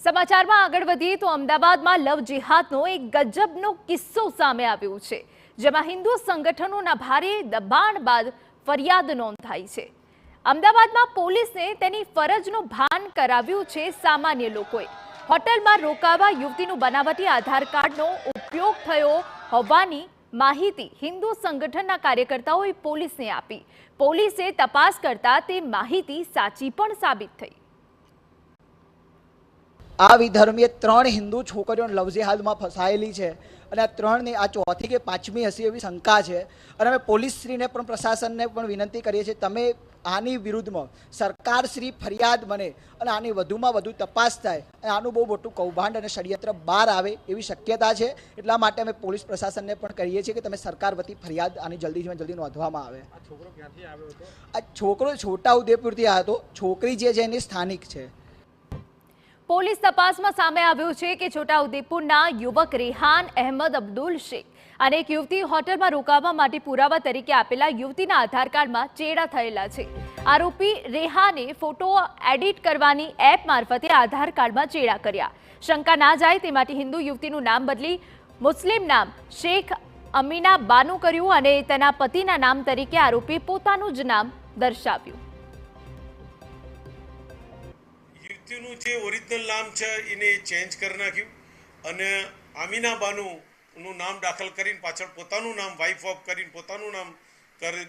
સમાચારમાં આગળ વધીએ તો અમદાવાદમાં લવ જેહાદનો એક ગજબનો કિસ્સો સામે આવ્યો છે, જેમાં હિન્દુ સંગઠનોના ભારે દબાણ બાદ ફરિયાદ નોંધાઈ છે। અમદાવાદમાં પોલીસને તેની ફરજનું ભાન કરાવ્યું છે। સામાન્ય લોકોએ હોટલમાં રોકાવા યુવતીનું બનાવટી આધાર કાર્ડનો ઉપયોગ થયો હોવાની માહિતી હિન્દુ સંગઠનના કાર્યકર્તાઓએ પોલીસને આપી। પોલીસે તપાસ કરતા તે માહિતી સાચી પણ સાબિત થઈ। આ વિધર્મીએ 3 હિન્દુ છોકરીઓ લવ જેહાદમાં ફસાયેલી છે અને આ 3ની આ ચોથી કે પાંચમી હશે એવી શંકા છે અને અમે પોલીસશ્રીને પણ પ્રશાસનને પણ વિનંતી કરીએ છીએ તમે આની વિરુદ્ધમાં સરકારશ્રી ફરિયાદ બને અને આની વધુમાં વધુ તપાસ થાય અને આનું બહુ મોટું કૌભાંડ અને ષડયંત્ર બહાર આવે એવી શક્યતા છે। એટલા માટે અમે પોલીસ પ્રશાસનને પણ કહીએ છીએ કે તમે સરકાર વતી ફરિયાદ આની જલ્દીમાં જલ્દી નોંધવામાં આવે। આ છોકરો છોટાઉદેપુરથી આવ્યો હતો, છોકરી જે છે એની સ્થાનિક છે। પોલીસ તપાસમાં સામે આવ્યું છે કે છોટાઉદેપુરના યુવક રેહાન અહેમદ અબ્દુલ શેખ અને એક યુવતી હોટલમાં રોકાવા માટે પુરાવા તરીકે આપેલા યુવતીના આધાર કાર્ડમાં ચેડા થયેલા છે। આરોપી રેહાને ફોટો એડિટ કરવાની એપ મારફતે આધાર કાર્ડમાં ચેડા કર્યા। શંકા ના જાય તે માટે હિન્દુ યુવતીનું નામ બદલી મુસ્લિમ નામ શેખ અમીના બાનુ કર્યું અને તેના પતિના નામ તરીકે આરોપીએ પોતાનું જ નામ દર્શાવ્યું। યુવતીનું જે ઓરિજિનલ નામ છે એને ચેન્જ કરી નાખ્યું અને આમીના બાનુનું નામ દાખલ કરીને પાછળ પોતાનું નામ વાઇફ ઓફ કરીને પોતાનું નામ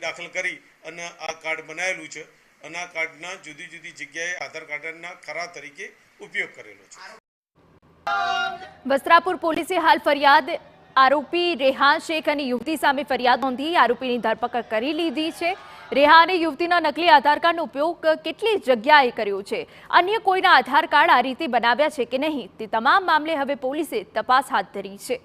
દાખલ કરી અને આ કાર્ડ બનાવેલું છે અને આ કાર્ડના જુદી જુદી જગ્યાએ આધાર કાર્ડના ખરા તરીકે ઉપયોગ કરેલો છે। વસ્ત્રાપુર પોલીસે હાલ ફરિયાદ આરોપી રેહાન શેખ અને યુવતી સામે ફરિયાદ નોંધી આરોપીની ધરપકડ કરી લીધી છે। રેહાને યુવતીના નકલી આધાર કાર્ડનો ઉપયોગ કેટલી જગ્યાએ કર્યો છે, અન્ય કોઈના આધાર કાર્ડ આ રીતે બનાવ્યા છે કે નહીં તે તમામ મામલે હવે પોલીસે તપાસ હાથ ધરી છે।